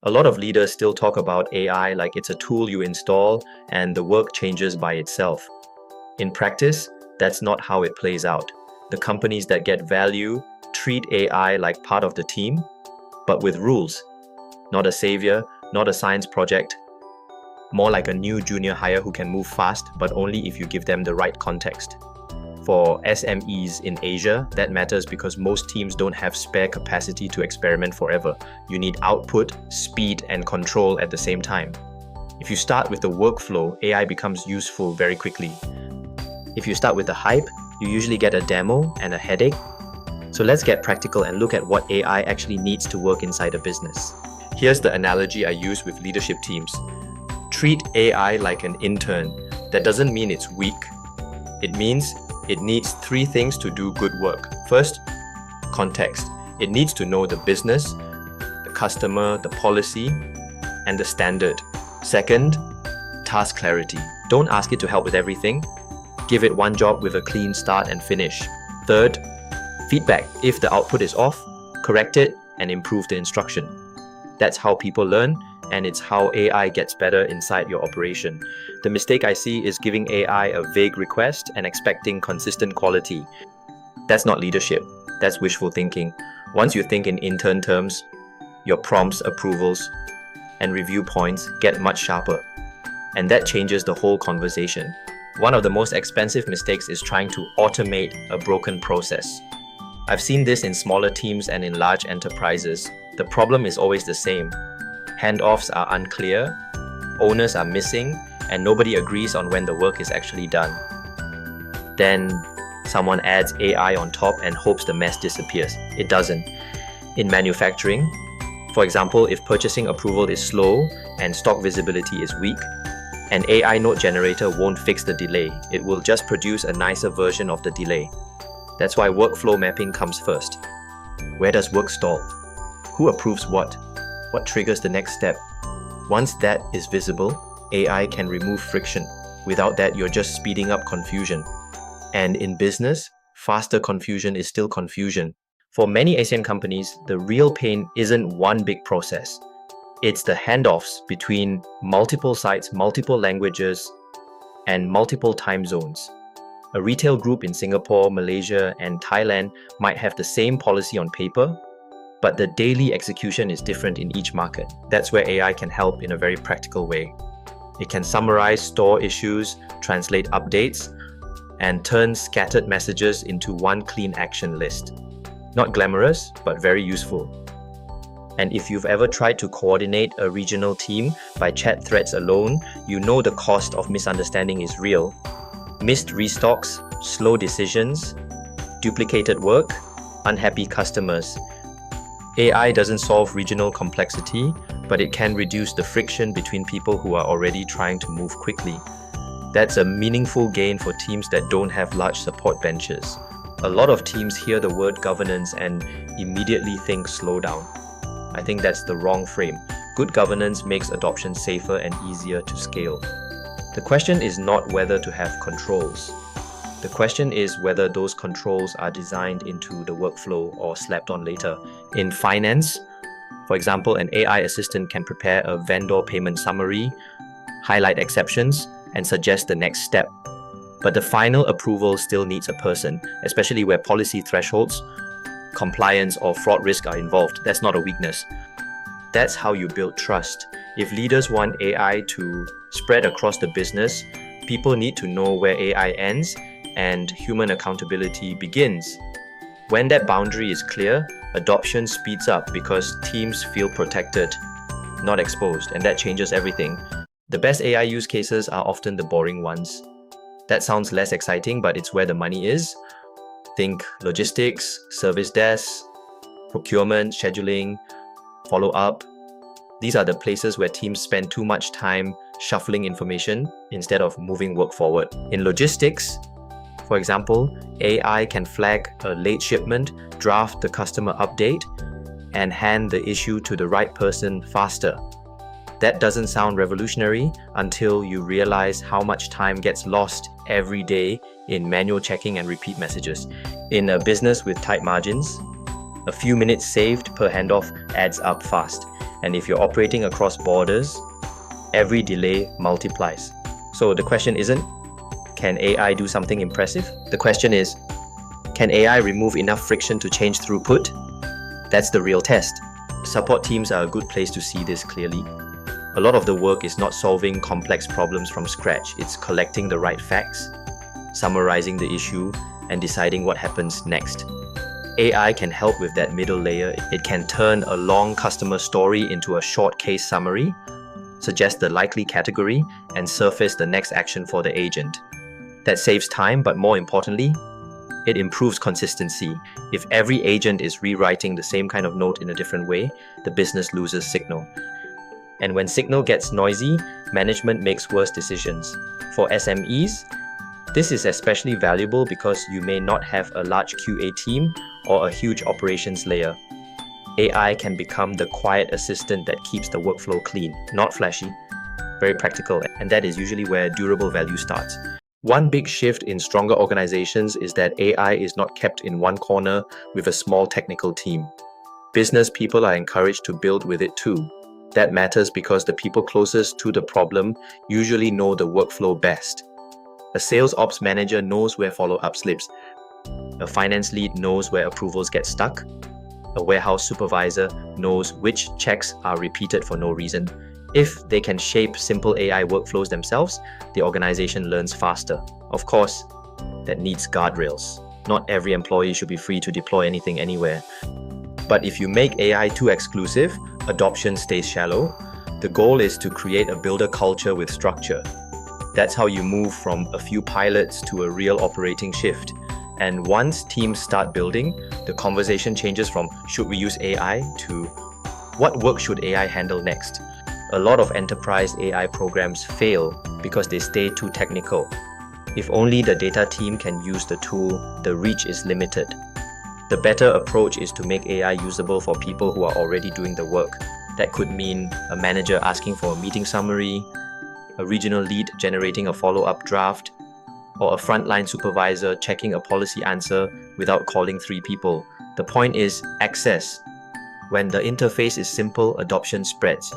A lot of leaders still talk about AI like it's a tool you install and the work changes by itself. In practice, that's not how it plays out. The companies that get value treat AI like part of the team, but with rules. Not a savior, not a science project, more like a new junior hire who can move fast, but only if you give them the right context. For SMEs in Asia, that matters because most teams don't have spare capacity to experiment forever. You need output, speed, and control at the same time. If you start with the workflow, AI becomes useful very quickly. If you start with the hype, you usually get a demo and a headache. So let's get practical and look at what AI actually needs to work inside a business. Here's the analogy I use with leadership teams. Treat AI like an intern. That doesn't mean it's weak. It means it needs three things to do good work. First, context. It needs to know the business, the customer, the policy, and the standard. Second, task clarity. Don't ask it to help with everything. Give it one job with a clean start and finish. Third, feedback. If the output is off, correct it and improve the instruction. That's how people learn, and it's how AI gets better inside your operation. The mistake I see is giving AI a vague request and expecting consistent quality. That's not leadership, that's wishful thinking. Once you think in intern terms, your prompts, approvals, and review points get much sharper. And that changes the whole conversation. One of the most expensive mistakes is trying to automate a broken process. I've seen this in smaller teams and in large enterprises. The problem is always the same. Handoffs are unclear, owners are missing, and nobody agrees on when the work is actually done. Then someone adds AI on top and hopes the mess disappears. It doesn't. In manufacturing, for example, if purchasing approval is slow and stock visibility is weak, an AI node generator won't fix the delay. It will just produce a nicer version of the delay. That's why workflow mapping comes first. Where does work stall? Who approves what? What triggers the next step? Once that is visible, AI can remove friction. Without that, you're just speeding up confusion. And in business, faster confusion is still confusion. For many Asian companies, the real pain isn't one big process. It's the handoffs between multiple sites, multiple languages, and multiple time zones. A retail group in Singapore, Malaysia, and Thailand might have the same policy on paper, but the daily execution is different in each market. That's where AI can help in a very practical way. It can summarize store issues, translate updates, and turn scattered messages into one clean action list. Not glamorous, but very useful. And if you've ever tried to coordinate a regional team by chat threads alone, you know the cost of misunderstanding is real. Missed restocks, slow decisions, duplicated work, unhappy customers. AI doesn't solve regional complexity, but it can reduce the friction between people who are already trying to move quickly. That's a meaningful gain for teams that don't have large support benches. A lot of teams hear the word governance and immediately think slowdown. I think that's the wrong frame. Good governance makes adoption safer and easier to scale. The question is not whether to have controls. The question is whether those controls are designed into the workflow or slapped on later. In finance, for example, an AI assistant can prepare a vendor payment summary, highlight exceptions, and suggest the next step. But the final approval still needs a person, especially where policy thresholds, compliance, or fraud risk are involved. That's not a weakness. That's how you build trust. If leaders want AI to spread across the business, people need to know where AI ends and human accountability begins. When that boundary is clear, adoption speeds up because teams feel protected, not exposed, and that changes everything. The best AI use cases are often the boring ones. That sounds less exciting, but it's where the money is. Think logistics, service desks, procurement, scheduling, follow-up. These are the places where teams spend too much time shuffling information instead of moving work forward. In logistics, for example, AI can flag a late shipment, draft the customer update, and hand the issue to the right person faster. That doesn't sound revolutionary until you realize how much time gets lost every day in manual checking and repeat messages. In a business with tight margins, a few minutes saved per handoff adds up fast. And if you're operating across borders, every delay multiplies. So the question isn't, can AI do something impressive? The question is, can AI remove enough friction to change throughput? That's the real test. Support teams are a good place to see this clearly. A lot of the work is not solving complex problems from scratch. It's collecting the right facts, summarizing the issue, and deciding what happens next. AI can help with that middle layer. It can turn a long customer story into a short case summary, suggest the likely category, and surface the next action for the agent. That saves time, but more importantly, it improves consistency. If every agent is rewriting the same kind of note in a different way, the business loses signal. And when signal gets noisy, management makes worse decisions. For SMEs, this is especially valuable because you may not have a large QA team or a huge operations layer. AI can become the quiet assistant that keeps the workflow clean, not flashy, very practical, and that is usually where durable value starts. One big shift in stronger organizations is that AI is not kept in one corner with a small technical team. Business people are encouraged to build with it too. That matters because the people closest to the problem usually know the workflow best. A sales ops manager knows where follow-up slips. A finance lead knows where approvals get stuck. A warehouse supervisor knows which checks are repeated for no reason. If they can shape simple AI workflows themselves, the organization learns faster. Of course, that needs guardrails. Not every employee should be free to deploy anything anywhere. But if you make AI too exclusive, adoption stays shallow. The goal is to create a builder culture with structure. That's how you move from a few pilots to a real operating shift. And once teams start building, the conversation changes from should we use AI to what work should AI handle next? A lot of enterprise AI programs fail because they stay too technical. If only the data team can use the tool, the reach is limited. The better approach is to make AI usable for people who are already doing the work. That could mean a manager asking for a meeting summary, a regional lead generating a follow-up draft, or a frontline supervisor checking a policy answer without calling 3 people. The point is access. When the interface is simple, adoption spreads.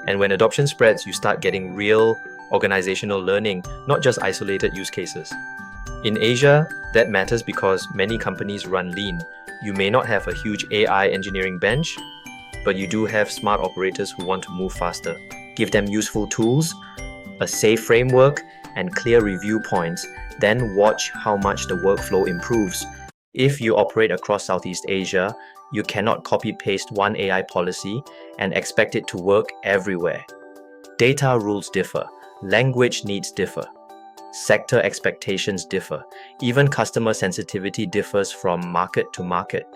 And when adoption spreads, you start getting real organizational learning, not just isolated use cases. In Asia, that matters because many companies run lean. You may not have a huge AI engineering bench, but you do have smart operators who want to move faster. Give them useful tools, a safe framework, and clear review points, then watch how much the workflow improves. If you operate across Southeast Asia, you cannot copy-paste one AI policy and expect it to work everywhere. Data rules differ, language needs differ, sector expectations differ, even customer sensitivity differs from market to market.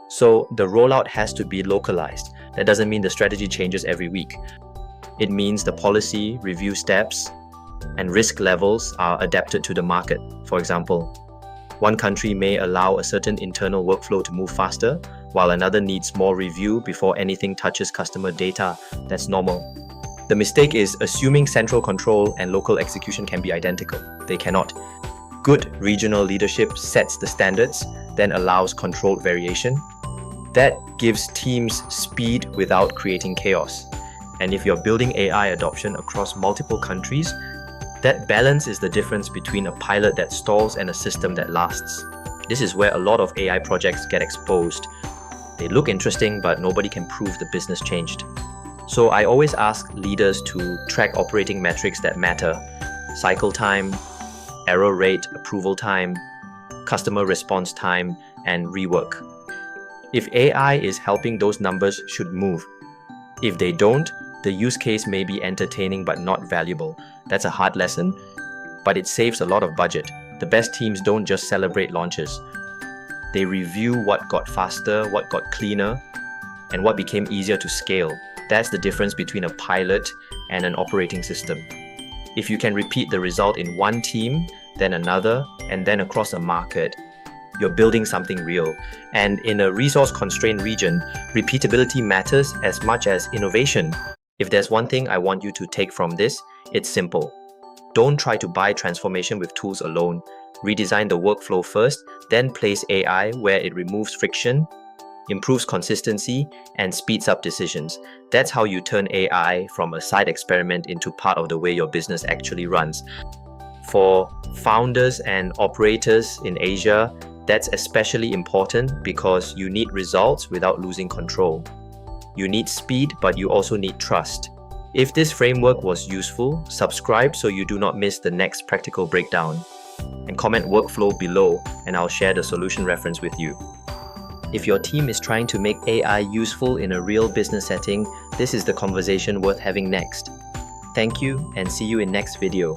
So the rollout has to be localized. That doesn't mean the strategy changes every week. It means the policy, review steps, and risk levels are adapted to the market. For example, one country may allow a certain internal workflow to move faster, while another needs more review before anything touches customer data. That's normal. The mistake is assuming central control and local execution can be identical. They cannot. Good regional leadership sets the standards, then allows controlled variation. That gives teams speed without creating chaos. And if you're building AI adoption across multiple countries, that balance is the difference between a pilot that stalls and a system that lasts. This is where a lot of AI projects get exposed. They look interesting, but nobody can prove the business changed. So I always ask leaders to track operating metrics that matter: cycle time, error rate, approval time, customer response time, and rework. If AI is helping, those numbers should move. If they don't, the use case may be entertaining but not valuable. That's a hard lesson, but it saves a lot of budget. The best teams don't just celebrate launches. They review what got faster, what got cleaner, and what became easier to scale. That's the difference between a pilot and an operating system. If you can repeat the result in one team, then another, and then across a market, you're building something real. And in a resource-constrained region, repeatability matters as much as innovation. If there's one thing I want you to take from this, it's simple. Don't try to buy transformation with tools alone. Redesign the workflow first, then place AI where it removes friction, improves consistency, and speeds up decisions. That's how you turn AI from a side experiment into part of the way your business actually runs. For founders and operators in Asia, that's especially important because you need results without losing control. You need speed, but you also need trust. If this framework was useful, subscribe so you do not miss the next practical breakdown. And comment workflow below, and I'll share the solution reference with you. If your team is trying to make AI useful in a real business setting, this is the conversation worth having next. Thank you, and see you in next video.